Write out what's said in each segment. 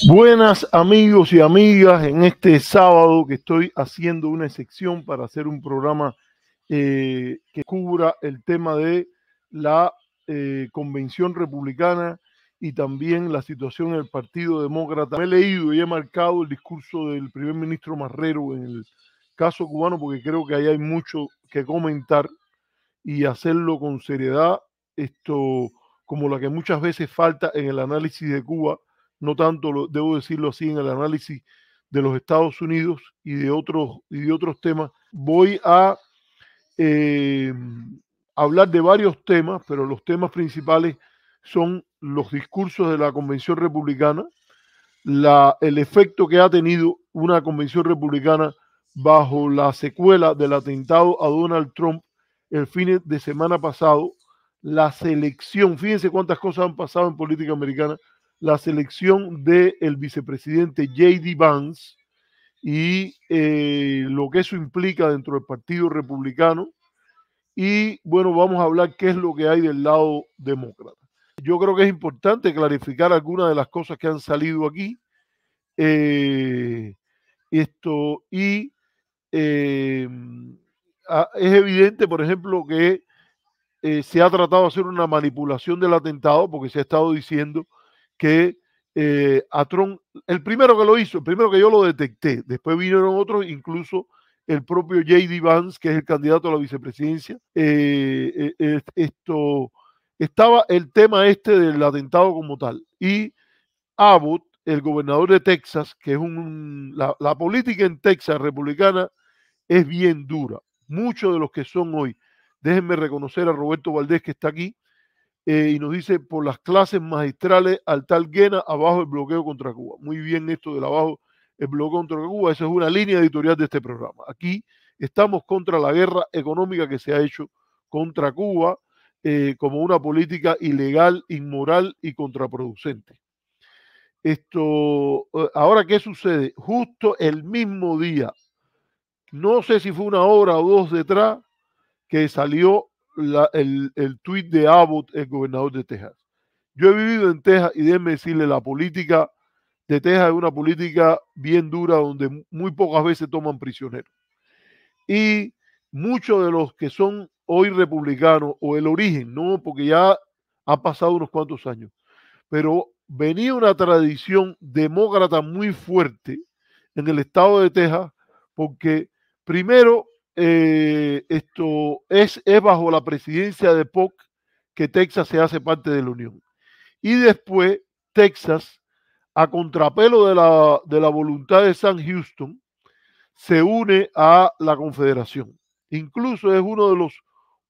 Buenas amigos y amigas, en este sábado que estoy haciendo una sección para hacer un programa que cubra el tema de la convención republicana y también la situación en el Partido Demócrata. Me he leído y he marcado el discurso del primer ministro Marrero en el caso cubano porque creo que ahí hay mucho que comentar y hacerlo con seriedad, esto como la que muchas veces falta en el análisis de Cuba, no tanto, debo decirlo así, en el análisis de los Estados Unidos y de otros temas. Voy a eh, hablar de varios temas, pero los temas principales son los discursos de la Convención Republicana, el efecto que ha tenido una Convención Republicana bajo la secuela del atentado a Donald Trump el fin de semana pasado, la selección, fíjense cuántas cosas han pasado en política americana, la selección del vicepresidente J.D. Vance y lo que eso implica dentro del Partido Republicano. Y bueno, vamos a hablar qué es lo que hay del lado demócrata. Yo creo que es importante clarificar algunas de las cosas que han salido aquí. Eh, esto y eh, es evidente, por ejemplo, que se ha tratado de hacer una manipulación del atentado porque se ha estado diciendo que a Trump, el primero que lo hizo, el primero que yo lo detecté, después vinieron otros, incluso el propio J.D. Vance, que es el candidato a la vicepresidencia, estaba el tema este del atentado como tal. Y Abbott, el gobernador de Texas, que es la política en Texas republicana es bien dura. Muchos de los que son hoy, déjenme reconocer a Roberto Valdés que está aquí y nos dice por las clases magistrales al tal Guena abajo el bloqueo contra Cuba. Muy bien esto del abajo el bloqueo contra Cuba, esa es una línea editorial de este programa. Aquí estamos contra la guerra económica que se ha hecho contra Cuba como una política ilegal, inmoral y contraproducente. Ahora, ¿qué sucede? Justo el mismo día, no sé si fue una hora o dos detrás, que salió el tuit de Abbott, el gobernador de Texas. Yo he vivido en Texas y déjenme decirle, la política de Texas es una política bien dura donde muy pocas veces toman prisioneros. Y muchos de los que son hoy republicanos, o el origen, no, porque ya ha pasado unos cuantos años, pero venía una tradición demócrata muy fuerte en el estado de Texas, porque primero es bajo la presidencia de Polk que Texas se hace parte de la Unión. Y después Texas, a contrapelo de la voluntad de Sam Houston, se une a la Confederación. Incluso es uno de los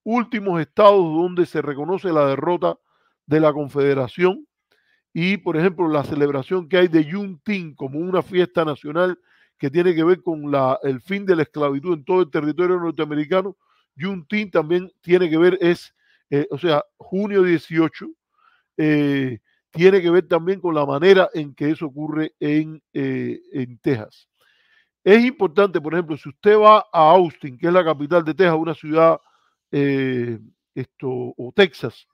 últimos estados donde se reconoce la derrota de la Confederación y, por ejemplo, la celebración que hay de Juneteenth como una fiesta nacional que tiene que ver con el fin de la esclavitud en todo el territorio norteamericano. Juneteenth también tiene que ver, o sea, junio 18, tiene que ver también con la manera en que eso ocurre en Texas. Es importante, por ejemplo, si usted va a Austin, que es la capital de Texas, una ciudad, o Texas,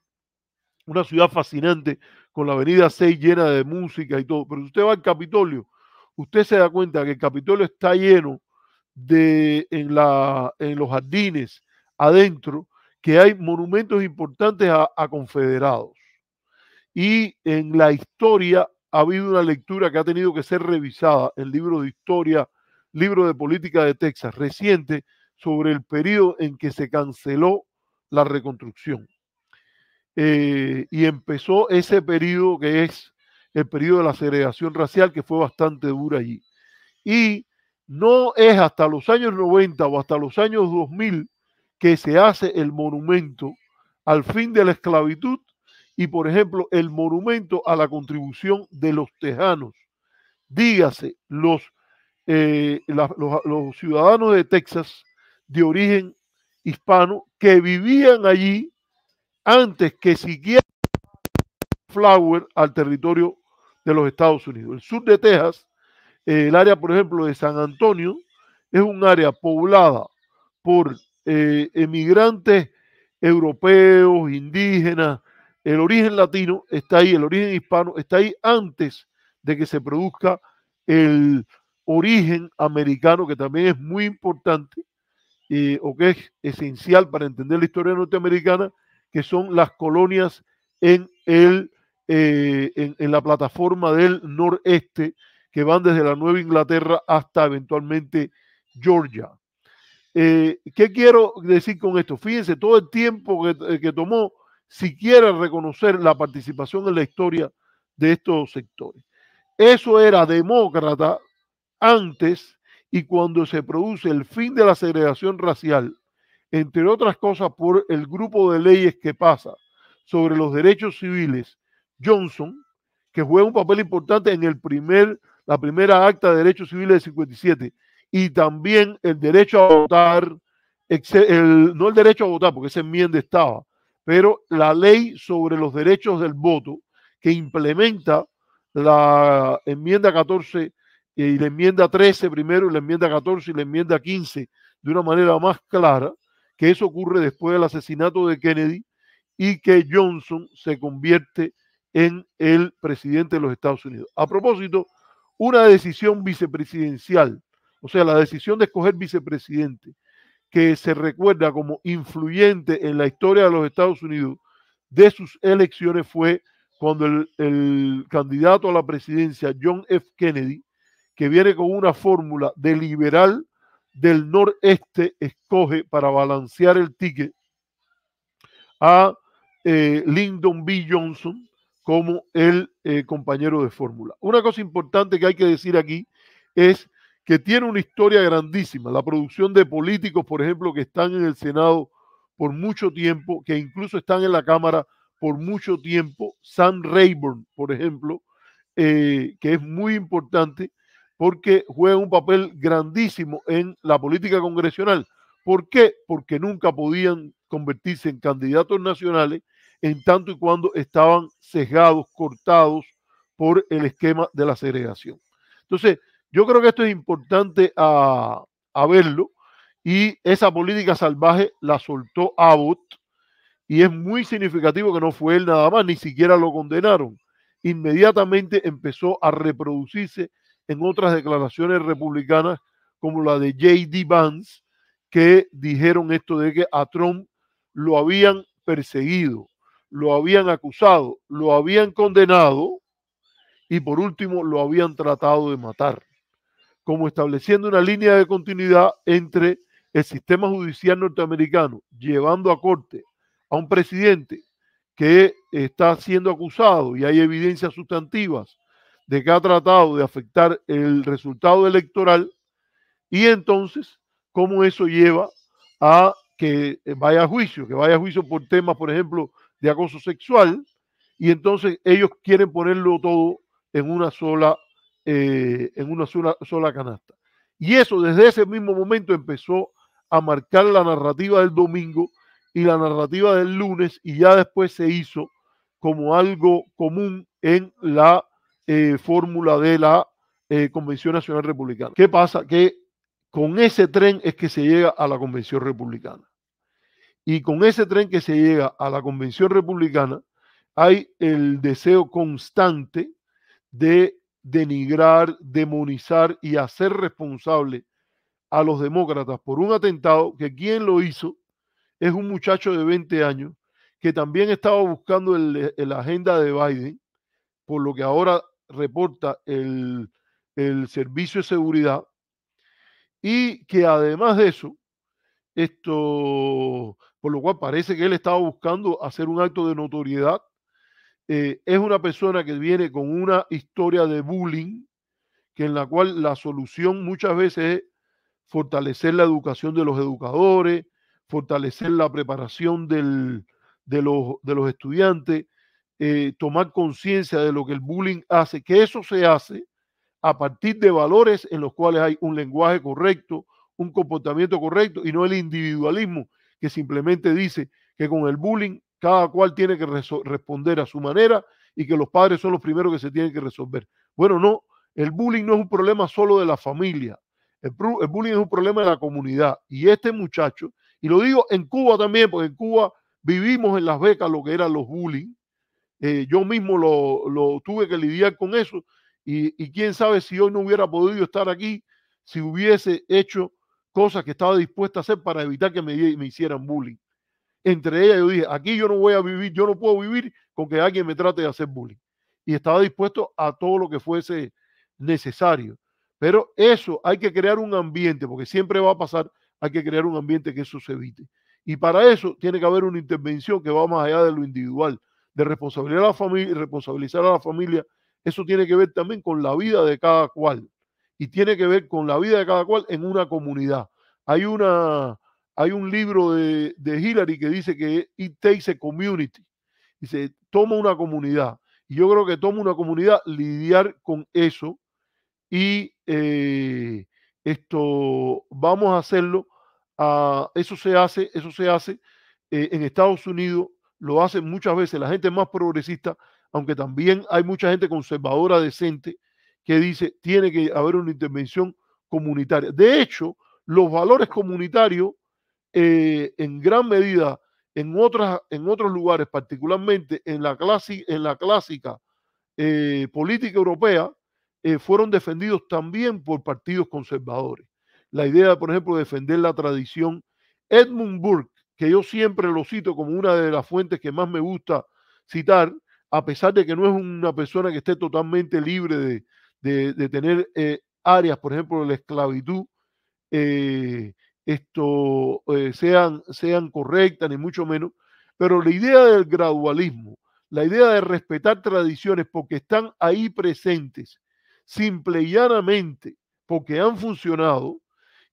una ciudad fascinante, con la avenida 6 llena de música y todo, pero si usted va al Capitolio, usted se da cuenta que el Capitolio está lleno en los jardines, adentro, que hay monumentos importantes a confederados. Y en la historia ha habido una lectura que ha tenido que ser revisada, el libro de historia, libro de política de Texas, reciente, sobre el periodo en que se canceló la reconstrucción. Y empezó ese periodo que es el periodo de la segregación racial, que fue bastante dura allí. Y no es hasta los años 90 o hasta los años 2000 que se hace el monumento al fin de la esclavitud y, por ejemplo, el monumento a la contribución de los tejanos. Dígase, los ciudadanos de Texas de origen hispano que vivían allí antes que siquiera Flower al territorio de los Estados Unidos. El sur de Texas, el área, por ejemplo, de San Antonio, es un área poblada por emigrantes europeos, indígenas. El origen latino está ahí, el origen hispano está ahí antes de que se produzca el origen americano, que también es muy importante, o que es esencial para entender la historia norteamericana, que son las colonias en la plataforma del noreste, que van desde la Nueva Inglaterra hasta eventualmente Georgia. ¿Qué quiero decir con esto? Fíjense, todo el tiempo que tomó siquiera reconocer la participación en la historia de estos sectores. Eso era demócrata antes, y cuando se produce el fin de la segregación racial, entre otras cosas por el grupo de leyes que pasa sobre los derechos civiles, Johnson, que juega un papel importante en la primera acta de derechos civiles de 57, y también el derecho a votar, no el derecho a votar, porque esa enmienda estaba, pero la ley sobre los derechos del voto, que implementa la enmienda 14 y la enmienda 13 primero, y la enmienda 14 y la enmienda 15 de una manera más clara, que eso ocurre después del asesinato de Kennedy y que Johnson se convierte en el presidente de los Estados Unidos. A propósito, una decisión vicepresidencial, o sea, la decisión de escoger vicepresidente, que se recuerda como influyente en la historia de los Estados Unidos de sus elecciones, fue cuando el candidato a la presidencia, John F. Kennedy, que viene con una fórmula de liberal del noreste, escoge para balancear el ticket a Lyndon B. Johnson como el compañero de fórmula. Una cosa importante que hay que decir aquí es que tiene una historia grandísima, la producción de políticos, por ejemplo, que están en el Senado por mucho tiempo, que incluso están en la Cámara por mucho tiempo. Sam Rayburn, por ejemplo, que es muy importante porque juega un papel grandísimo en la política congresional. ¿Por qué? Porque nunca podían convertirse en candidatos nacionales en tanto y cuando estaban sesgados, cortados por el esquema de la segregación. Entonces, yo creo que esto es importante a verlo, y esa política salvaje la soltó Abbott, y es muy significativo que no fue él nada más, ni siquiera lo condenaron. Inmediatamente empezó a reproducirse en otras declaraciones republicanas, como la de J.D. Vance, que dijeron esto de que a Trump lo habían perseguido, lo habían acusado, lo habían condenado y por último lo habían tratado de matar, como estableciendo una línea de continuidad entre el sistema judicial norteamericano llevando a corte a un presidente que está siendo acusado y hay evidencias sustantivas de que ha tratado de afectar el resultado electoral, y entonces cómo eso lleva a que vaya a juicio por temas, por ejemplo, de acoso sexual, y entonces ellos quieren ponerlo todo en una sola canasta. Y eso desde ese mismo momento empezó a marcar la narrativa del domingo y la narrativa del lunes, y ya después se hizo como algo común en la fórmula de la Convención Nacional Republicana. ¿Qué pasa? Que con ese tren es que se llega a la Convención Republicana. Y con ese tren que se llega a la Convención Republicana hay el deseo constante de denigrar, demonizar y hacer responsable a los demócratas por un atentado que quien lo hizo es un muchacho de 20 años que también estaba buscando la agenda de Biden, por lo que ahora reporta el Servicio de Seguridad, y que además de eso, por lo cual parece que él estaba buscando hacer un acto de notoriedad. Es una persona que viene con una historia de bullying, que en la cual la solución muchas veces es fortalecer la educación de los educadores, fortalecer la preparación de los estudiantes, tomar conciencia de lo que el bullying hace, que eso se hace a partir de valores en los cuales hay un lenguaje correcto, un comportamiento correcto, y no el individualismo que simplemente dice que con el bullying cada cual tiene que responder a su manera y que los padres son los primeros que se tienen que resolver. Bueno, no, el bullying no es un problema solo de la familia, el bullying es un problema de la comunidad. Y este muchacho, y lo digo en Cuba también, porque en Cuba vivimos en las becas lo que eran los bullying, yo mismo lo tuve que lidiar con eso, Y quién sabe si hoy no hubiera podido estar aquí si hubiese hecho cosas que estaba dispuesta a hacer para evitar que me hicieran bullying. Entre ellas yo dije, aquí yo no voy a vivir, yo no puedo vivir con que alguien me trate de hacer bullying. Y estaba dispuesto a todo lo que fuese necesario. Pero eso hay que crear un ambiente, porque siempre va a pasar, hay que crear un ambiente que eso se evite. Y para eso tiene que haber una intervención que va más allá de lo individual, de responsabilizar a la familia, responsabilizar a la familia. Eso tiene que ver también con la vida de cada cual. Y tiene que ver con la vida de cada cual en una comunidad. Hay un libro de Hillary que dice que it takes a community. Dice, toma una comunidad. Y yo creo que toma una comunidad lidiar con eso y esto vamos a hacerlo. Eso se hace en Estados Unidos, lo hacen muchas veces la gente más progresista, aunque también hay mucha gente conservadora decente que dice tiene que haber una intervención comunitaria. De hecho, los valores comunitarios en gran medida en otros lugares, particularmente en la clásica política europea, fueron defendidos también por partidos conservadores. La idea, por ejemplo, de defender la tradición. Edmund Burke, que yo siempre lo cito como una de las fuentes que más me gusta citar, a pesar de que no es una persona que esté totalmente libre de tener áreas, por ejemplo, de la esclavitud, eh, sean correctas, ni mucho menos, pero la idea del gradualismo, la idea de respetar tradiciones porque están ahí presentes, simple y llanamente porque han funcionado,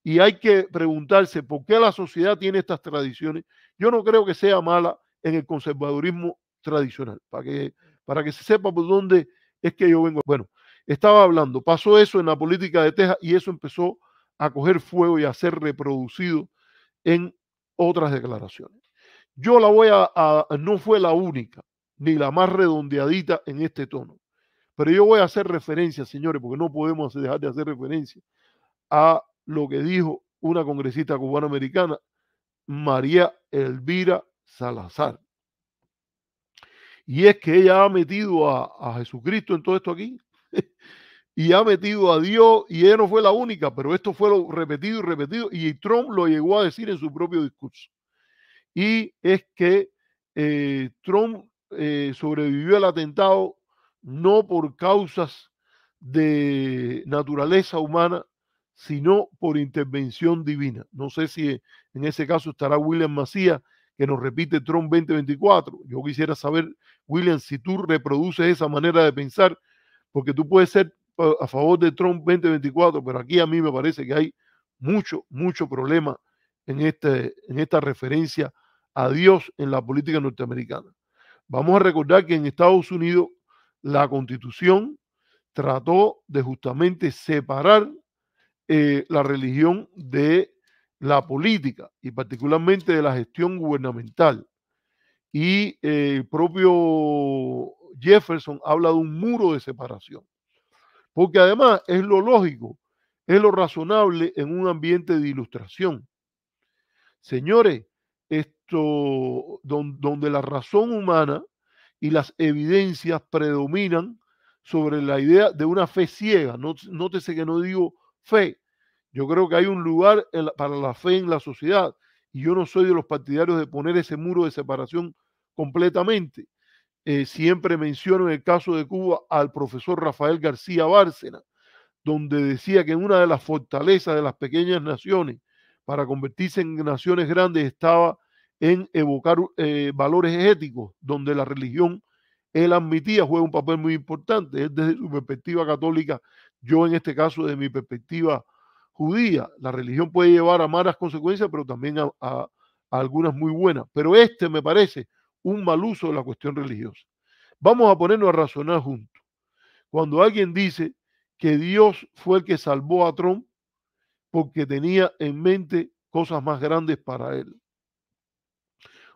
y hay que preguntarse por qué la sociedad tiene estas tradiciones. Yo no creo que sea mala en el conservadurismo tradicional, para que se sepa por dónde es que yo vengo. Bueno, estaba hablando, pasó eso en la política de Texas y eso empezó a coger fuego y a ser reproducido en otras declaraciones. Yo no fue la única, ni la más redondeadita en este tono, pero yo voy a hacer referencia, señores, porque no podemos dejar de hacer referencia a lo que dijo una congresista cubana-americana, María Elvira Salazar. Y es que ella ha metido a Jesucristo en todo esto aquí. Y ha metido a Dios, y ella no fue la única, pero esto fue lo repetido y repetido, y Trump lo llegó a decir en su propio discurso. Y es que Trump sobrevivió al atentado no por causas de naturaleza humana, sino por intervención divina. No sé si en ese caso estará William Macías, que nos repite Trump 2024. Yo quisiera saber, William, si tú reproduces esa manera de pensar, porque tú puedes ser a favor de Trump 2024, pero aquí a mí me parece que hay mucho problema en esta referencia a Dios en la política norteamericana. Vamos a recordar que en Estados Unidos la Constitución trató de justamente separar la religión de la política y particularmente de la gestión gubernamental. Y el propio Jefferson habla de un muro de separación, porque además es lo lógico, es lo razonable en un ambiente de ilustración. Señores, donde la razón humana y las evidencias predominan sobre la idea de una fe ciega. Nótese que no digo fe. Yo creo que hay un lugar para la fe en la sociedad, y yo no soy de los partidarios de poner ese muro de separación completamente. Siempre menciono en el caso de Cuba al profesor Rafael García Bárcena, donde decía que una de las fortalezas de las pequeñas naciones para convertirse en naciones grandes estaba en evocar valores éticos, donde la religión, él admitía, juega un papel muy importante. Él desde su perspectiva católica, yo en este caso de mi perspectiva judía, la religión puede llevar a malas consecuencias, pero también a algunas muy buenas. Pero me parece un mal uso de la cuestión religiosa. Vamos a ponernos a razonar juntos. Cuando alguien dice que Dios fue el que salvó a Trump porque tenía en mente cosas más grandes para él.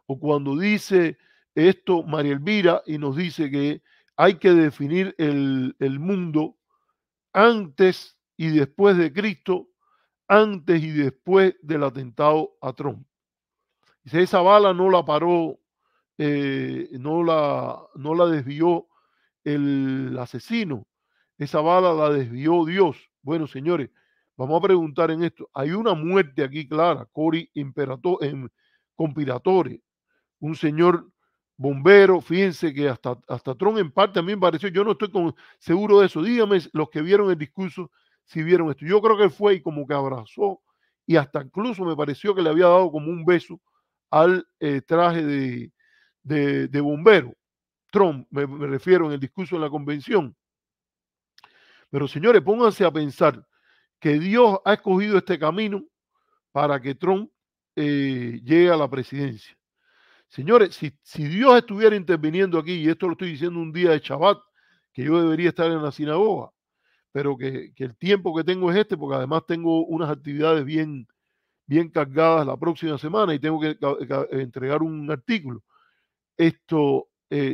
O cuando dice esto María Elvira y nos dice que hay que definir el mundo antes y después de Cristo, antes y después del atentado a Trump. Dice, esa bala no la paró, no la desvió el asesino, esa bala la desvió Dios. Bueno, señores, vamos a preguntar en esto. Hay una muerte aquí clara, Cory Conspiratore, un señor bombero. Fíjense que hasta Trump en parte a mí me pareció, yo no estoy seguro de eso. Díganme los que vieron el discurso si vieron esto. Yo creo que fue y como que abrazó y hasta incluso me pareció que le había dado como un beso al traje de bombero. Trump, me refiero en el discurso en la convención. Pero señores, pónganse a pensar que Dios ha escogido este camino para que Trump llegue a la presidencia. Señores, si Dios estuviera interviniendo aquí, y esto lo estoy diciendo un día de Shabbat, que yo debería estar en la sinagoga, pero que el tiempo que tengo es este, porque además tengo unas actividades bien cargadas la próxima semana y tengo que entregar un artículo.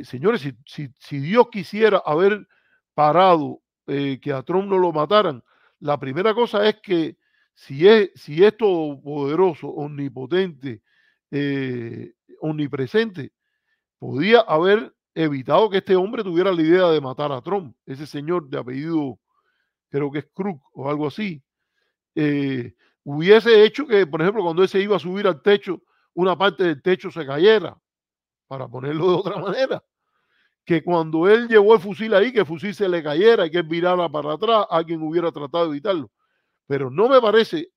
Señores, si Dios quisiera haber parado que a Trump no lo mataran, la primera cosa es que si es todopoderoso, omnipotente, omnipresente, podía haber evitado que este hombre tuviera la idea de matar a Trump, ese señor de apellido, creo que es Crook o algo así. Hubiese hecho que, por ejemplo, cuando él se iba a subir al techo, una parte del techo se cayera, para ponerlo de otra manera. Que cuando él llevó el fusil ahí, que el fusil se le cayera y que él virara para atrás, alguien hubiera tratado de evitarlo. Pero no me parece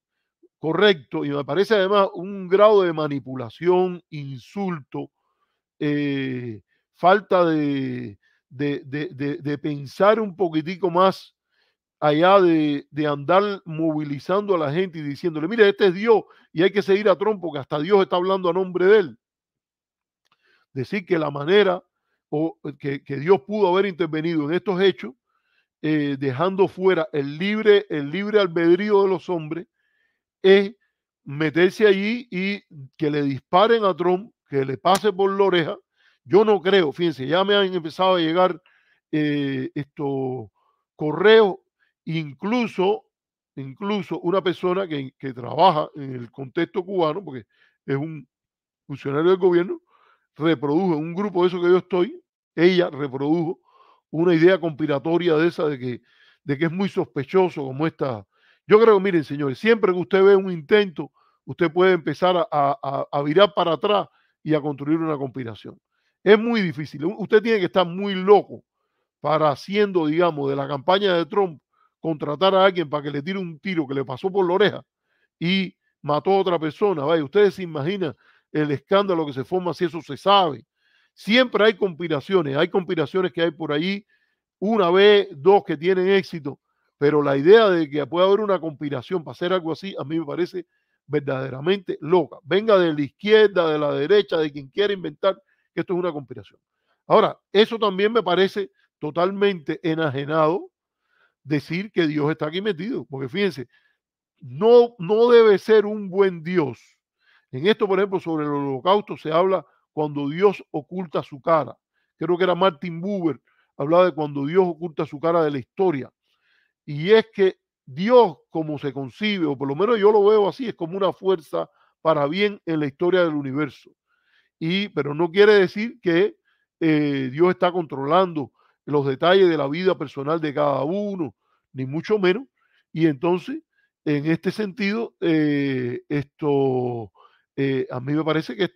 correcto y me parece además un grado de manipulación, insulto, falta de pensar un poquitico más allá de andar movilizando a la gente y diciéndole, mire, este es Dios y hay que seguir a Trump porque hasta Dios está hablando a nombre de él. Decir que la manera o que Dios pudo haber intervenido en estos hechos, dejando fuera el libre albedrío de los hombres, es meterse allí y que le disparen a Trump, que le pase por la oreja. Yo no creo, fíjense, ya me han empezado a llegar estos correos, incluso una persona que trabaja en el contexto cubano, porque es un funcionario del gobierno, reprodujo en un grupo de eso que yo estoy, ella reprodujo una idea conspiratoria de esa de que es muy sospechoso como esta. Yo creo que, miren, señores, siempre que usted ve un intento, usted puede empezar a virar para atrás y a construir una conspiración. Es muy difícil. Usted tiene que estar muy loco para haciendo, digamos, de la campaña de Trump, contratar a alguien para que le tire un tiro que le pasó por la oreja y mató a otra persona. Vaya, ustedes se imaginan el escándalo que se forma si eso se sabe. Siempre hay conspiraciones que hay por ahí, una vez, dos que tienen éxito, pero la idea de que pueda haber una conspiración para hacer algo así, a mí me parece verdaderamente loca. Venga de la izquierda, de la derecha, de quien quiera inventar que esto es una conspiración. Ahora, eso también me parece totalmente enajenado decir que Dios está aquí metido, porque fíjense, no debe ser un buen Dios. En esto, por ejemplo, sobre el holocausto se habla cuando Dios oculta su cara. Creo que era Martin Buber, hablaba de cuando Dios oculta su cara de la historia. Y es que Dios, como se concibe, o por lo menos yo lo veo así, es como una fuerza para bien en la historia del universo. Pero no quiere decir que Dios está controlando los detalles de la vida personal de cada uno, ni mucho menos. Y entonces, en este sentido, a mí me parece que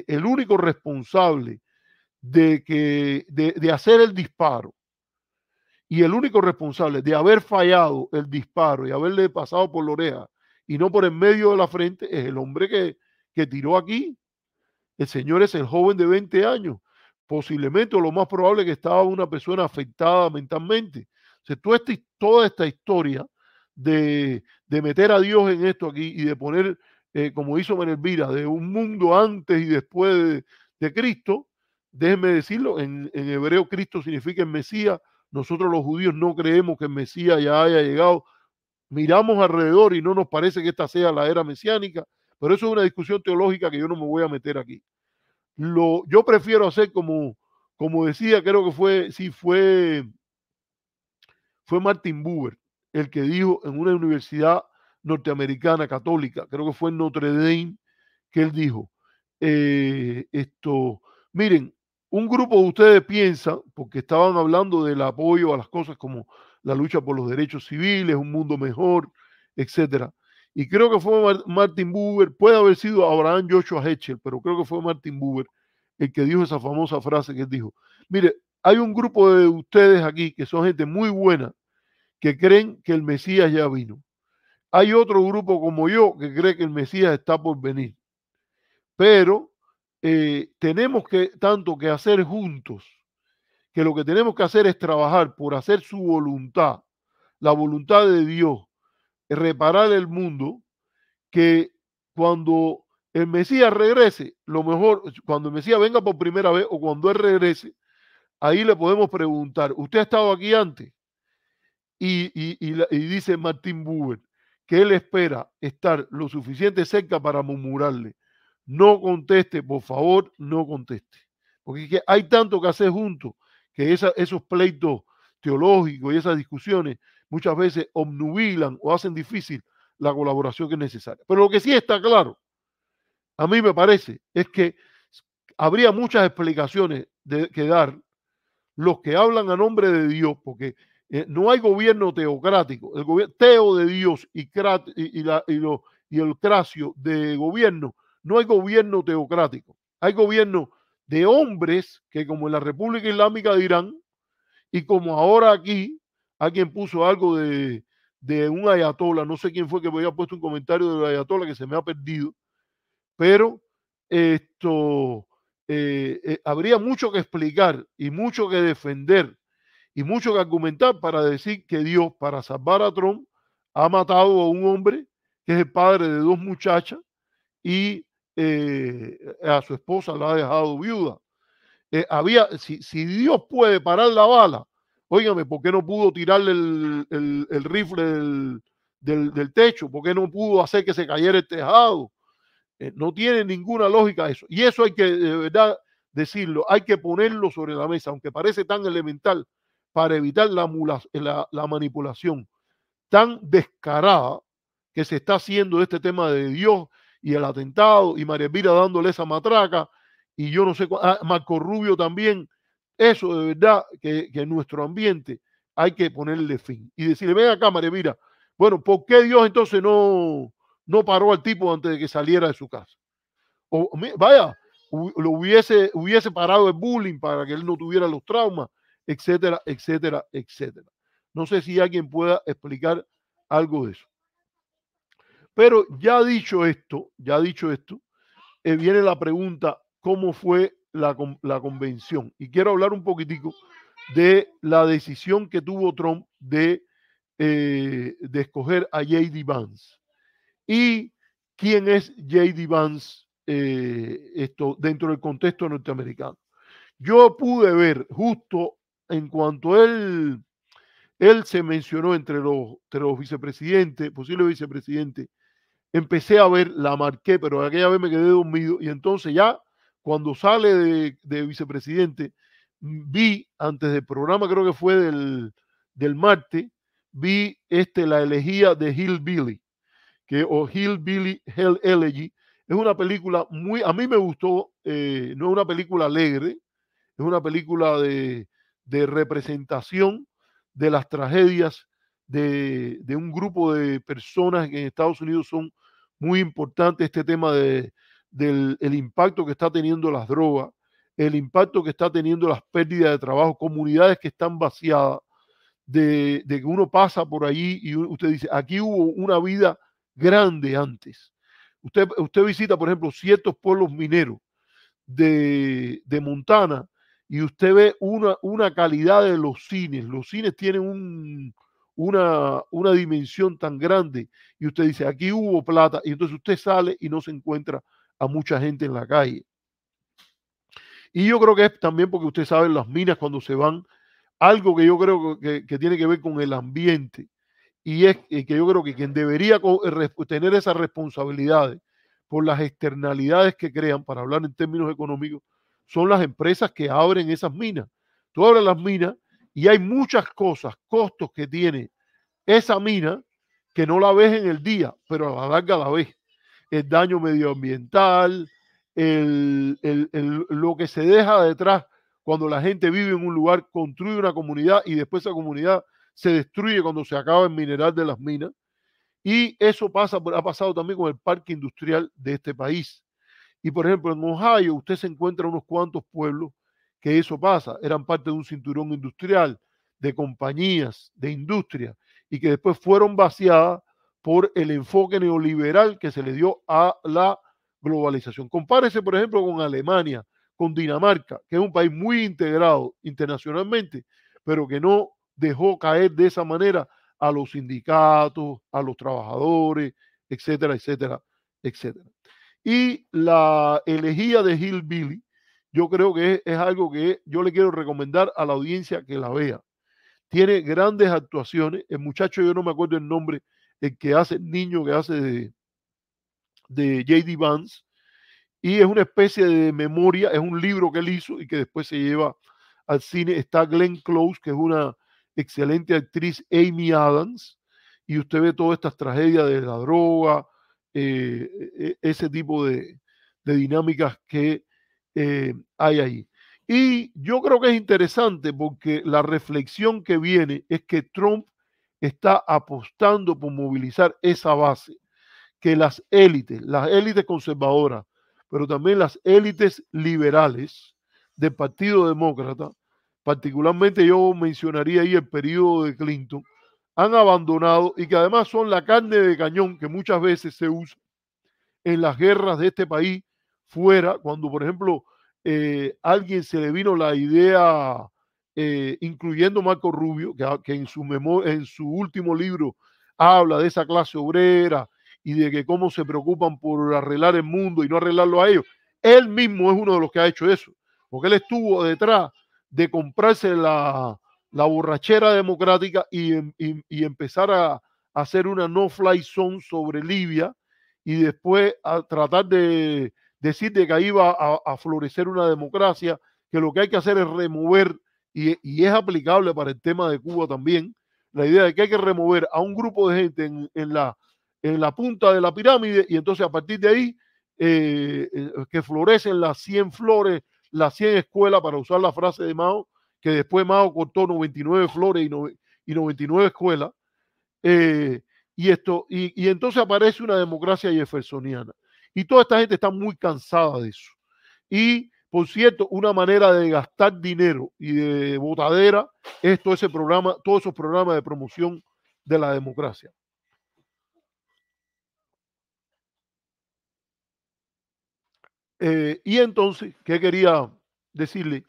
el único responsable de hacer el disparo y el único responsable de haber fallado el disparo y haberle pasado por la oreja y no por en medio de la frente es el hombre que tiró aquí. El señor es el joven de 20 años. Posiblemente, o lo más probable, que estaba una persona afectada mentalmente. O sea, toda esta historia de meter a Dios en esto aquí y de poner, como hizo Menelvira, de un mundo antes y después de Cristo, déjenme decirlo, en hebreo Cristo significa el Mesías. Nosotros los judíos no creemos que el Mesías ya haya llegado. Miramos alrededor y no nos parece que esta sea la era mesiánica, pero eso es una discusión teológica que yo no me voy a meter aquí. Yo prefiero hacer como decía, creo que fue Martin Buber, el que dijo en una universidad norteamericana católica, creo que fue en Notre Dame, que él dijo, miren, un grupo de ustedes piensa, porque estaban hablando del apoyo a las cosas como la lucha por los derechos civiles, un mundo mejor, etcétera. Y creo que fue Martin Buber, puede haber sido Abraham Joshua Heschel, pero creo que fue Martin Buber el que dijo esa famosa frase que él dijo: mire, hay un grupo de ustedes aquí que son gente muy buena, que creen que el Mesías ya vino. Hay otro grupo como yo que cree que el Mesías está por venir. Pero tenemos tanto que hacer juntos, que lo que tenemos que hacer es trabajar por hacer su voluntad, la voluntad de Dios, reparar el mundo, que cuando el Mesías regrese, lo mejor, cuando el Mesías venga por primera vez o cuando él regrese, ahí le podemos preguntar: ¿usted ha estado aquí antes? Y dice Martin Buber que él espera estar lo suficiente cerca para murmurarle: no conteste, por favor, no conteste. Porque es que hay tanto que hacer juntos que esos pleitos teológicos y esas discusiones muchas veces obnubilan o hacen difícil la colaboración que es necesaria. Pero lo que sí está claro, a mí me parece, es que habría muchas explicaciones que dar los que hablan a nombre de Dios, porque no hay gobierno teocrático. El gobierno teo de Dios y el cracio de gobierno, no hay gobierno teocrático. Hay gobierno de hombres que, como en la República Islámica de Irán, y como ahora aquí, alguien puso algo de un ayatollah, no sé quién fue que me había puesto un comentario del ayatollah que se me ha perdido, pero habría mucho que explicar y mucho que defender y mucho que argumentar para decir que Dios, para salvar a Trump, ha matado a un hombre que es el padre de dos muchachas y a su esposa la ha dejado viuda. Si Dios puede parar la bala, óigame, ¿por qué no pudo tirarle el rifle del techo? ¿Por qué no pudo hacer que se cayera el tejado? No tiene ninguna lógica eso. Y eso hay que, de verdad, decirlo, hay que ponerlo sobre la mesa, aunque parece tan elemental, para evitar la manipulación tan descarada que se está haciendo de este tema de Dios y el atentado, y María Elvira dándole esa matraca, y yo no sé, Marco Rubio también. Eso de verdad que en nuestro ambiente hay que ponerle fin y decirle: ven acá, María Elvira, bueno, ¿por qué Dios entonces no paró al tipo antes de que saliera de su casa? O vaya, lo hubiese parado el bullying para que él no tuviera los traumas, etcétera, etcétera, etcétera. No sé si alguien pueda explicar algo de eso. Pero ya dicho esto, viene la pregunta: ¿cómo fue la convención? Y quiero hablar un poquitico de la decisión que tuvo Trump de escoger a J.D. Vance. ¿Y quién es J.D. Vance dentro del contexto norteamericano? Yo pude ver justo en cuanto él se mencionó entre los vicepresidentes, posibles vicepresidentes, empecé a ver, la marqué, pero aquella vez me quedé dormido, y entonces ya cuando sale de vicepresidente, vi antes del programa, creo que fue del martes, vi la elegía de Hillbilly, o Hillbilly Hell Elegy. Es una película a mí me gustó, no es una película alegre, es una película de representación de las tragedias de un grupo de personas que en Estados Unidos son muy importantes. Este tema del impacto que está teniendo las drogas, el impacto que está teniendo las pérdidas de trabajo, comunidades que están vaciadas, de que uno pasa por allí y usted dice: aquí hubo una vida grande antes. Usted visita, por ejemplo, ciertos pueblos mineros de Montana, y usted ve una calidad de los cines. Los cines tienen una dimensión tan grande, y usted dice: aquí hubo plata, y entonces usted sale y no se encuentra a mucha gente en la calle. Y yo creo que es también porque usted sabe, las minas cuando se van, algo que yo creo que tiene que ver con el ambiente, y es que yo creo que quien debería tener esas responsabilidades por las externalidades que crean, para hablar en términos económicos, son las empresas que abren esas minas. Tú abres las minas y hay muchas cosas, costos que tiene esa mina, que no la ves en el día, pero a la larga la ves. El daño medioambiental, lo que se deja detrás cuando la gente vive en un lugar, construye una comunidad, y después esa comunidad se destruye cuando se acaba el mineral de las minas. Y eso ha pasado también con el parque industrial de este país. Y por ejemplo, en Ohio usted se encuentra unos cuantos pueblos que eso pasa, eran parte de un cinturón industrial, de compañías, de industria, y que después fueron vaciadas por el enfoque neoliberal que se le dio a la globalización. Compárese, por ejemplo, con Alemania, con Dinamarca, que es un país muy integrado internacionalmente, pero que no dejó caer de esa manera a los sindicatos, a los trabajadores, etcétera, etcétera, etcétera. Y la elegía de Hillbilly, yo creo que es algo que yo le quiero recomendar a la audiencia que la vea. Tiene grandes actuaciones. El muchacho, yo no me acuerdo el nombre, el que hace, el niño que hace de J.D. Vance, y es una especie de memoria, es un libro que él hizo y que después se lleva al cine. Está Glenn Close, que es una excelente actriz, Amy Adams, y usted ve todas estas tragedias de la droga, ese tipo de dinámicas que hay ahí. Y yo creo que es interesante porque la reflexión que viene es que Trump está apostando por movilizar esa base, que las élites conservadoras, pero también las élites liberales del Partido Demócrata, particularmente yo mencionaría ahí el periodo de Clinton, han abandonado y que además son la carne de cañón que muchas veces se usa en las guerras de este país fuera, cuando por ejemplo alguien se le vino la idea, incluyendo Marco Rubio, que en su último libro habla de esa clase obrera y de que cómo se preocupan por arreglar el mundo y no arreglarlo a ellos. Él mismo es uno de los que ha hecho eso, porque él estuvo detrás de comprarse la borrachera democrática y empezar a hacer una no-fly zone sobre Libia y después a tratar de decir de que ahí va a florecer una democracia, que lo que hay que hacer es remover, y es aplicable para el tema de Cuba también, la idea de que hay que remover a un grupo de gente en la punta de la pirámide y entonces a partir de ahí que florecen las 100 flores, las 100 escuelas, para usar la frase de Mao, que después Mao cortó 99 flores y 99 escuelas. Y entonces aparece una democracia jeffersoniana. Y toda esta gente está muy cansada de eso. Y, por cierto, una manera de gastar dinero y de botadera es todos esos programas de promoción de la democracia. Y entonces, ¿qué quería decirle?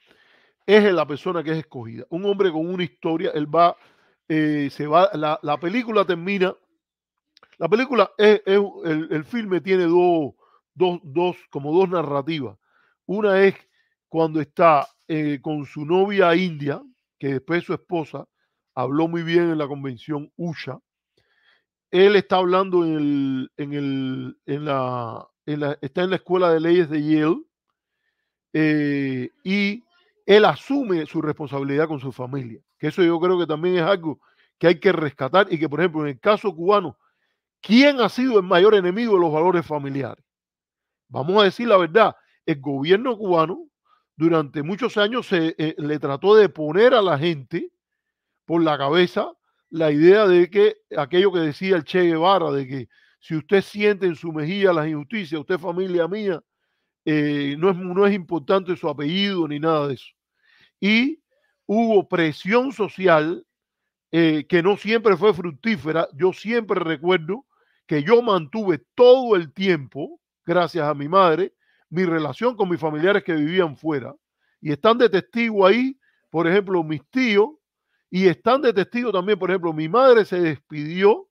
Es la persona que es escogida. Un hombre con una historia, él va, la película termina. La película el filme tiene como dos narrativas. Una es cuando está con su novia india, que después su esposa habló muy bien en la convención USHA. Él está hablando está en la escuela de leyes de Yale, y él asume su responsabilidad con su familia. Que eso yo creo que también es algo que hay que rescatar y que, por ejemplo, en el caso cubano, ¿quién ha sido el mayor enemigo de los valores familiares? Vamos a decir la verdad, el gobierno cubano durante muchos años le trató de poner a la gente por la cabeza la idea de que aquello que decía el Che Guevara, de que si usted siente en su mejilla las injusticias, usted familia mía, no es importante su apellido ni nada de eso. Y hubo presión social que no siempre fue fructífera. Yo siempre recuerdo que yo mantuve todo el tiempo, gracias a mi madre, mi relación con mis familiares que vivían fuera. Y están de testigo ahí, por ejemplo, mis tíos, y están de testigo también, por ejemplo, mi madre se despidió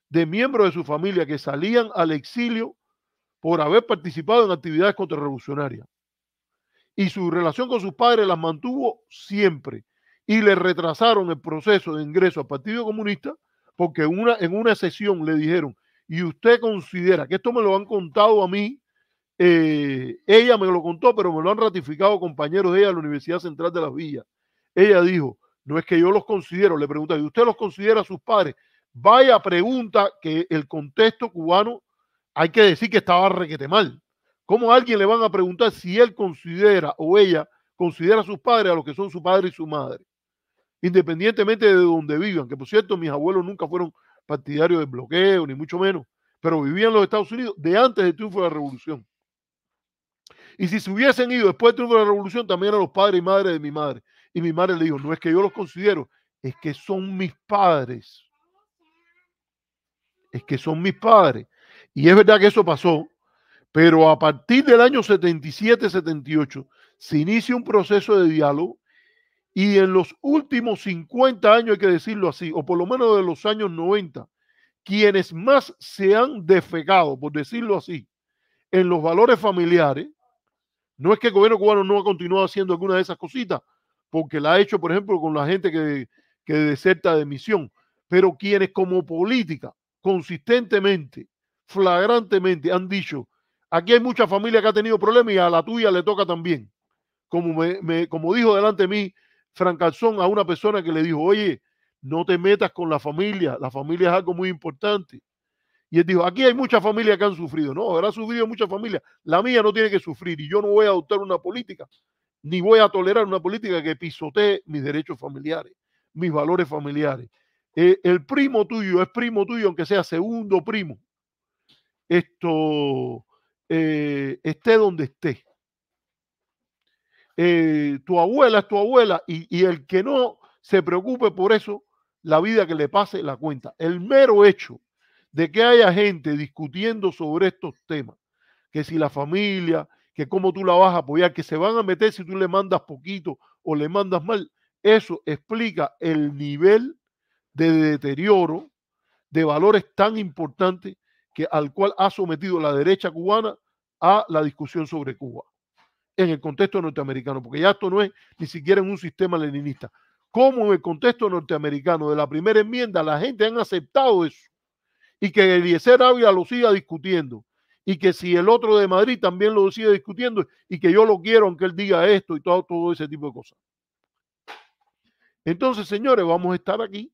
de miembros de su familia que salían al exilio por haber participado en actividades contrarrevolucionarias. Y su relación con sus padres las mantuvo siempre. Y le retrasaron el proceso de ingreso al Partido Comunista porque en una sesión le dijeron, y usted considera, que esto me lo han contado a mí, ella me lo contó, pero me lo han ratificado compañeros de ella de la Universidad Central de Las Villas. Ella dijo, no es que yo los considero, le pregunté, ¿y usted los considera a sus padres? Vaya pregunta, que el contexto cubano hay que decir que estaba requete mal. ¿Cómo a alguien le van a preguntar si él considera o ella considera a sus padres a los que son su padre y su madre? independientemente de donde vivan, que por cierto mis abuelos nunca fueron partidarios del bloqueo, ni mucho menos, pero vivían en los Estados Unidos de antes del triunfo de la revolución. Y si se hubiesen ido después del triunfo de la revolución, también eran los padres y madres de mi madre. Y mi madre le dijo, no es que yo los considero, es que son mis padres. Es que son mis padres. Y es verdad que eso pasó, pero a partir del año 77, 78, se inicia un proceso de diálogo y en los últimos 50 años, hay que decirlo así, o por lo menos de los años 90, quienes más se han defecado, por decirlo así, en los valores familiares, no es que el gobierno cubano no ha continuado haciendo alguna de esas cositas, porque la ha hecho, por ejemplo, con la gente que deserta de misión, pero quienes como política, consistentemente, flagrantemente, han dicho, aquí hay mucha familia que ha tenido problemas y a la tuya le toca también. Como dijo delante de mí Frank Calzón a una persona que le dijo, oye, no te metas con la familia es algo muy importante. Y él dijo, aquí hay muchas familias que han sufrido. No, habrá sufrido muchas familias. La mía no tiene que sufrir y yo no voy a adoptar una política, ni voy a tolerar una política que pisotee mis derechos familiares, mis valores familiares. El primo tuyo es primo tuyo, aunque sea segundo primo. Esto esté donde esté. Tu abuela es tu abuela y el que no se preocupe por eso, la vida que le pase la cuenta. El mero hecho de que haya gente discutiendo sobre estos temas, que si la familia, que cómo tú la vas a apoyar, que se van a meter si tú le mandas poquito o le mandas mal, eso explica el nivel de deterioro de valores tan importantes al cual ha sometido la derecha cubana a la discusión sobre Cuba en el contexto norteamericano, porque ya esto no es ni siquiera en un sistema leninista. Como en el contexto norteamericano de la primera enmienda, la gente han aceptado eso y que Eliezer Ávila lo siga discutiendo y que si el otro de Madrid también lo sigue discutiendo y que yo lo quiero aunque él diga esto y todo ese tipo de cosas. Entonces, señores, vamos a estar aquí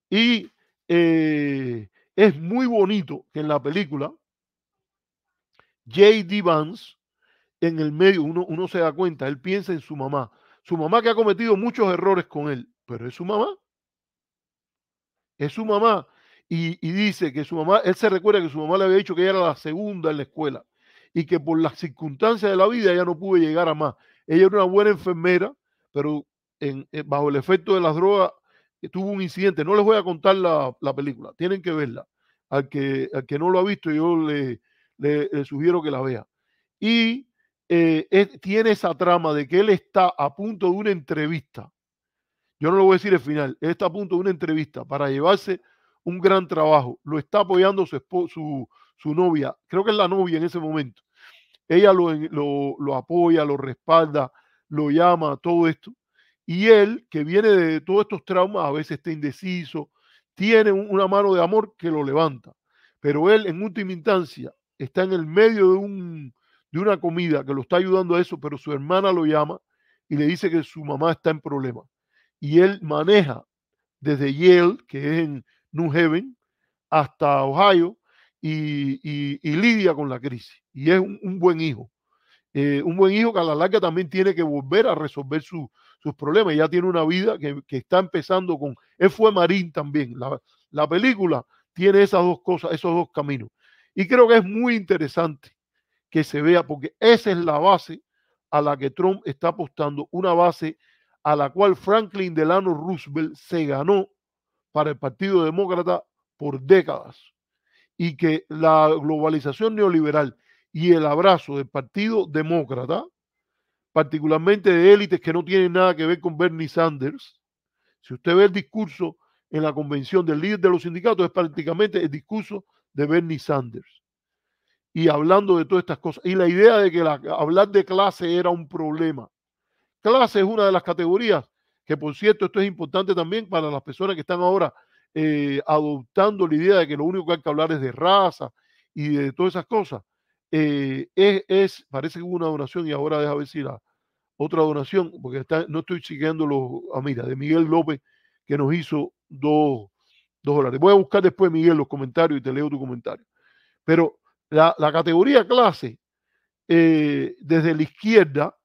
y es muy bonito que en la película J.D. Vance en el medio, uno se da cuenta, él piensa en su mamá que ha cometido muchos errores con él, pero es su mamá. Y dice que su mamá, él se recuerda que su mamá le había dicho que ella era la segunda en la escuela y que por las circunstancias de la vida ella no pudo llegar a más. Ella era una buena enfermera, pero bajo el efecto de las drogas tuvo un incidente. No les voy a contar la película, tienen que verla. Al que no lo ha visto, yo le sugiero que la vea. Y tiene esa trama de que él está a punto de una entrevista. Yo no le voy a decir el final. Él está a punto de una entrevista para llevarse un gran trabajo. Lo está apoyando su novia. Creo que es la novia en ese momento. Ella lo apoya, lo respalda, lo llama, todo esto. Y él, que viene de todos estos traumas, a veces está indeciso, tiene una mano de amor que lo levanta. Pero él, en última instancia, está en el medio de una comida que lo está ayudando a eso, pero su hermana lo llama y le dice que su mamá está en problemas. Y él maneja desde Yale, que es en New Haven, hasta Ohio y lidia con la crisis. Y es un buen hijo. Un buen hijo que a la larga también tiene que volver a resolver sus problemas. Ya tiene una vida que está empezando con... Él fue marín también. La película tiene esas dos cosas, esos dos caminos. Y creo que es muy interesante que se vea, porque esa es la base a la que Trump está apostando, una base a la cual Franklin Delano Roosevelt se ganó para el Partido Demócrata por décadas, y que la globalización neoliberal y el abrazo del Partido Demócrata, particularmente de élites que no tienen nada que ver con Bernie Sanders, si usted ve el discurso en la convención del líder de los sindicatos, es prácticamente el discurso de Bernie Sanders. Y hablando de todas estas cosas. Y la idea de que hablar de clase era un problema. Clase es una de las categorías que, por cierto, esto es importante también para las personas que están ahora adoptando la idea de que lo único que hay que hablar es de raza y de todas esas cosas. Parece que hubo una donación y ahora deja ver si la otra donación, porque no estoy siguiendo mira, de Miguel López, que nos hizo $2. Voy a buscar después, Miguel, los comentarios y te leo tu comentario. Pero la categoría clase, desde la izquierda,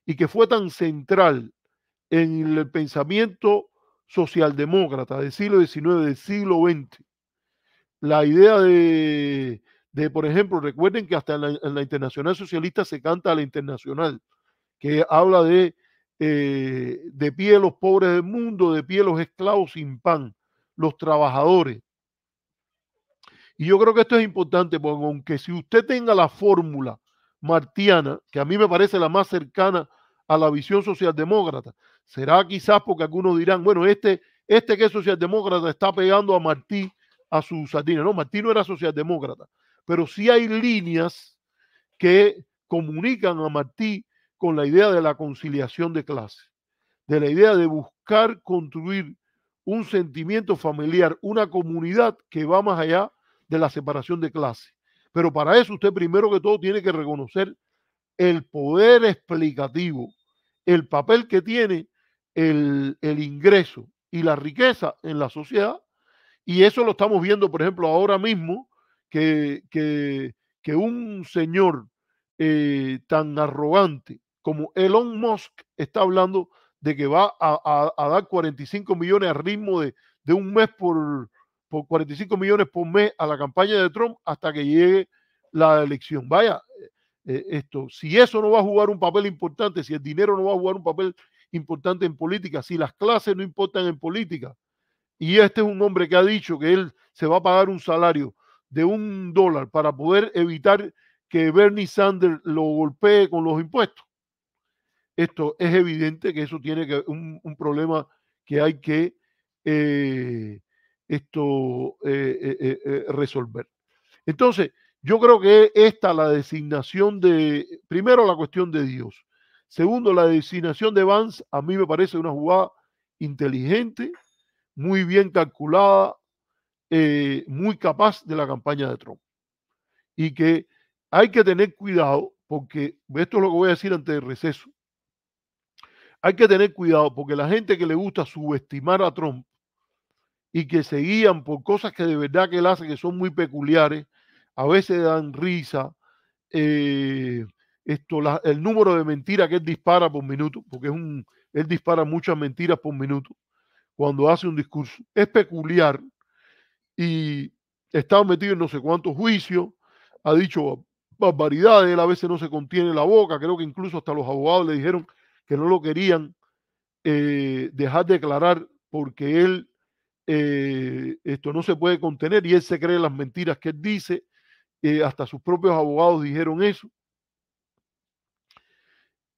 y que fue tan central en el pensamiento socialdemócrata del siglo XIX, del siglo XX. La idea por ejemplo, recuerden que hasta en la Internacional Socialista se canta la Internacional, que habla de pie los pobres del mundo, de pie los esclavos sin pan, los trabajadores. Y yo creo que esto es importante, porque aunque si usted tenga la fórmula martiana, que a mí me parece la más cercana a la visión socialdemócrata, será quizás porque algunos dirán, bueno, este que es socialdemócrata está pegando a Martí a su sardina. No, Martí no era socialdemócrata, pero sí hay líneas que comunican a Martí con la idea de la conciliación de clases, de la idea de buscar construir un sentimiento familiar, una comunidad que va más allá de la separación de clases. Pero para eso usted primero que todo tiene que reconocer el poder explicativo, el papel que tiene el ingreso y la riqueza en la sociedad. Y eso lo estamos viendo, por ejemplo, ahora mismo, que un señor tan arrogante como Elon Musk está hablando de que va a dar 45 millones a ritmo de un mes por 45 millones por mes a la campaña de Trump hasta que llegue la elección. Vaya, si eso no va a jugar un papel importante, si el dinero no va a jugar un papel importante en política, si las clases no importan en política, y este es un hombre que ha dicho que él se va a pagar un salario de $1 para poder evitar que Bernie Sanders lo golpee con los impuestos. Esto es evidente que eso tiene que un problema que hay que resolver. Entonces, yo creo que la designación primero la cuestión de Dios. Segundo, la designación de Vance a mí me parece una jugada inteligente, muy bien calculada, muy capaz de la campaña de Trump. Y que hay que tener cuidado, porque esto es lo que voy a decir antes del receso. Hay que tener cuidado porque la gente que le gusta subestimar a Trump y que se guían por cosas que de verdad que él hace que son muy peculiares, a veces dan risa, el número de mentiras que él dispara por minuto, porque él dispara muchas mentiras por minuto cuando hace un discurso, es peculiar y está metido en no sé cuántos juicios, ha dicho barbaridades, él a veces no se contiene la boca, creo que incluso hasta los abogados le dijeron que no lo querían dejar declarar porque él esto no se puede contener y él se cree las mentiras que él dice, hasta sus propios abogados dijeron eso.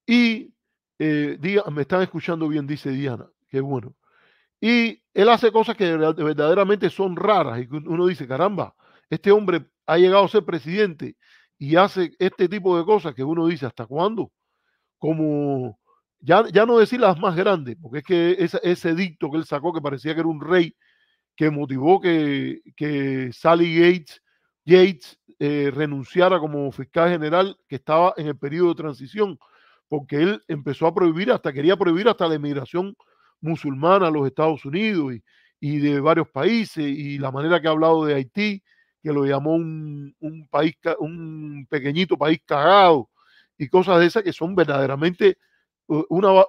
Y me están escuchando bien, dice Diana, qué bueno. Y él hace cosas que verdaderamente son raras y uno dice, caramba, este hombre ha llegado a ser presidente y hace este tipo de cosas que uno dice, ¿hasta cuándo? Como ya no decir las más grandes, porque es que ese edicto que él sacó que parecía que era un rey, que motivó que Sally Yates renunciara como fiscal general que estaba en el periodo de transición, porque él empezó a quería prohibir hasta la inmigración musulmana a los Estados Unidos y de varios países, y la manera que ha hablado de Haití, que lo llamó un pequeñito país cagado, y cosas de esas que son verdaderamente una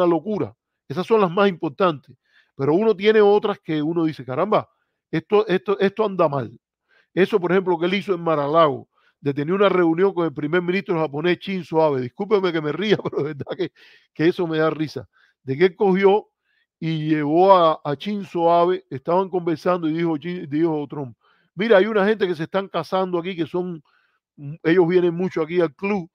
locura. Esas son las más importantes. Pero uno tiene otras que uno dice, caramba, esto anda mal. Eso, por ejemplo, que él hizo en Mar-a-Lago, de tener una reunión con el primer ministro japonés Shinzo Abe. Discúlpeme que me ría, pero de verdad que eso me da risa. De que él cogió y llevó a Shinzo Abe, estaban conversando y dijo Trump, mira, hay una gente que se están casando aquí, ellos vienen mucho aquí al club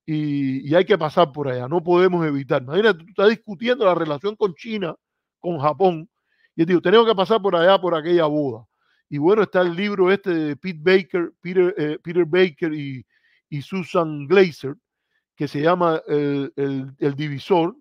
y hay que pasar por allá, no podemos evitar. Imagínate, tú estás discutiendo la relación con China, con Japón, y él dijo, tenemos que pasar por allá, por aquella boda. Y bueno, está el libro este de Peter Baker y Susan Glazer, que se llama el Divisor,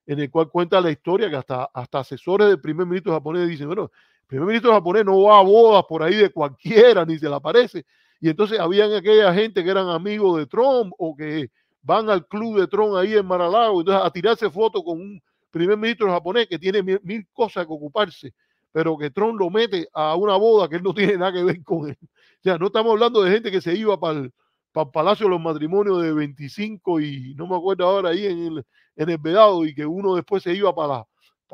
en el cual cuenta la historia que hasta asesores del primer ministro japonés dicen, bueno, el primer ministro japonés no va a bodas por ahí de cualquiera, ni se le aparece. Y entonces habían aquella gente que eran amigos de Trump o que van al club de Trump ahí en Mar-a-Lago, entonces a tirarse fotos con un primer ministro japonés que tiene mil cosas que ocuparse, pero que Trump lo mete a una boda que él no tiene nada que ver con él. O sea, no estamos hablando de gente que se iba para para el Palacio de los Matrimonios de 25 y no me acuerdo ahora ahí en el Vedado, y que uno después se iba para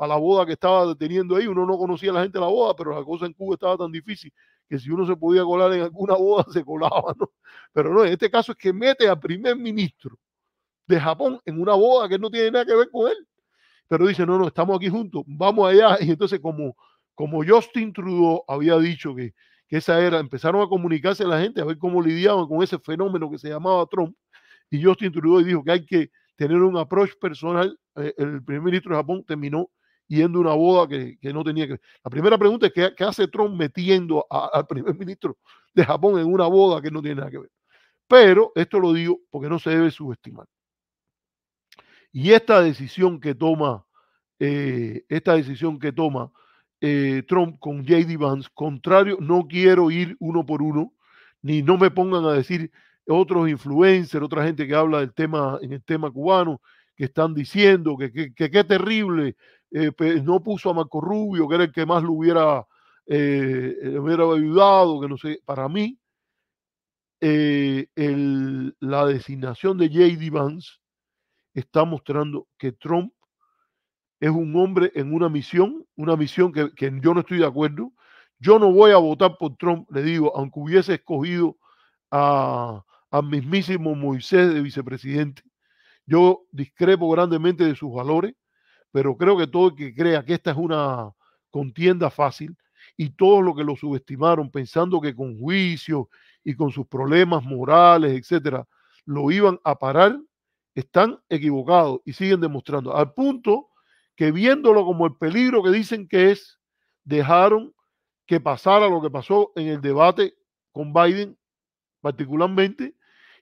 la boda que estaba teniendo ahí. Uno no conocía a la gente de la boda, pero la cosa en Cuba estaba tan difícil que si uno se podía colar en alguna boda, se colaba, ¿no? Pero no, en este caso es que mete al primer ministro de Japón en una boda que no tiene nada que ver con él. Pero dice, no, estamos aquí juntos, vamos allá. Y entonces como Justin Trudeau había dicho que esa era, empezaron a comunicarse a la gente a ver cómo lidiaban con ese fenómeno que se llamaba Trump, y Justin Trudeau dijo que hay que tener un approach personal. El primer ministro de Japón terminó yendo a una boda que no tenía que ver. La primera pregunta es, ¿qué hace Trump metiendo al primer ministro de Japón en una boda que no tiene nada que ver? Pero esto lo digo porque no se debe subestimar. Y esta decisión que toma Trump con J.D. Vance, contrario, no quiero ir uno por uno, ni no me pongan a decir otros influencers, otra gente que habla del tema, en el tema cubano, que están diciendo que qué terrible, no puso a Marco Rubio, que era el que más lo hubiera ayudado, que no sé. Para mí, la designación de J.D. Vance está mostrando que Trump es un hombre en una misión que yo no estoy de acuerdo. Yo no voy a votar por Trump, le digo, aunque hubiese escogido al mismísimo Moisés de vicepresidente. Yo discrepo grandemente de sus valores, pero creo que todo el que crea que esta es una contienda fácil, y todos los que lo subestimaron pensando que con juicio y con sus problemas morales, etcétera, lo iban a parar, están equivocados y siguen demostrando, al punto que, viéndolo como el peligro que dicen que es, dejaron que pasara lo que pasó en el debate con Biden particularmente,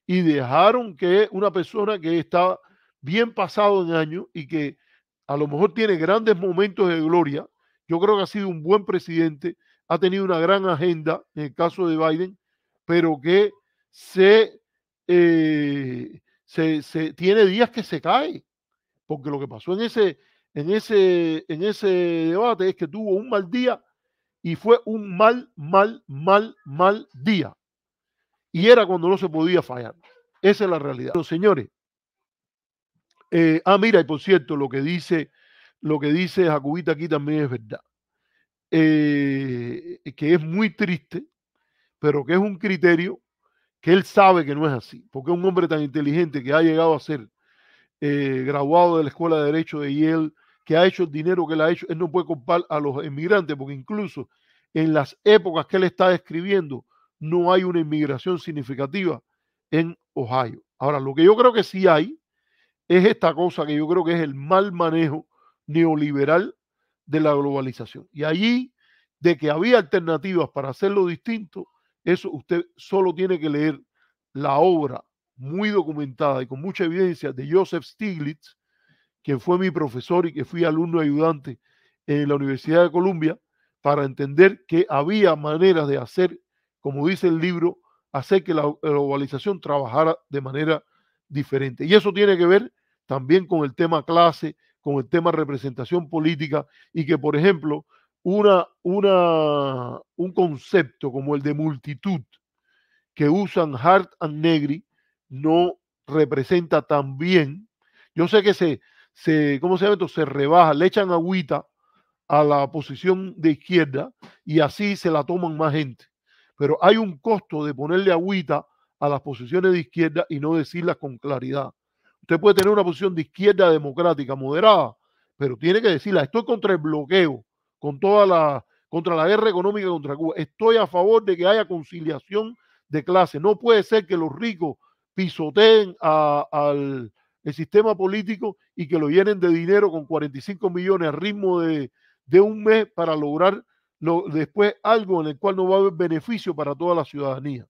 y dejaron que una persona que está bien pasado en años y que a lo mejor tiene grandes momentos de gloria, yo creo que ha sido un buen presidente, ha tenido una gran agenda en el caso de Biden, pero que tiene días que se cae, porque lo que pasó en ese debate es que tuvo un mal día, y fue un mal día. Y era cuando no se podía fallar. Esa es la realidad. Pero, señores, mira, y por cierto, lo que dice Jacobita aquí también es verdad. Que es muy triste, pero que es un criterio que él sabe que no es así, porque un hombre tan inteligente que ha llegado a ser graduado de la Escuela de Derecho de Yale, que ha hecho el dinero que él ha hecho, él no puede culpar a los inmigrantes, porque incluso en las épocas que él está describiendo, no hay una inmigración significativa en Ohio. Ahora, lo que yo creo que sí hay es esta cosa que yo creo que es el mal manejo neoliberal de la globalización. Y allí, de que había alternativas para hacerlo distinto, eso usted solo tiene que leer la obra muy documentada y con mucha evidencia de Joseph Stiglitz, que fue mi profesor y que fui alumno ayudante en la Universidad de Columbia, para entender que había maneras de hacer, como dice el libro, hacer que la globalización trabajara de manera diferente. Y eso tiene que ver también con el tema clase, con el tema representación política, y que, por ejemplo, un concepto como el de multitud que usan Hart and Negri no representa tan bien. Yo sé que ¿cómo se llama esto? Se rebaja, le echan agüita a la posición de izquierda y así se la toman más gente. Pero hay un costo de ponerle agüita a las posiciones de izquierda y no decirlas con claridad. Usted puede tener una posición de izquierda democrática moderada, pero tiene que decirla: estoy contra el bloqueo, contra la guerra económica contra Cuba, estoy a favor de que haya conciliación de clase. No puede ser que los ricos pisoteen al sistema político y que lo llenen de dinero con 45 millones a ritmo de un mes para lograr después algo en el cual no va a haber beneficio para toda la ciudadanía.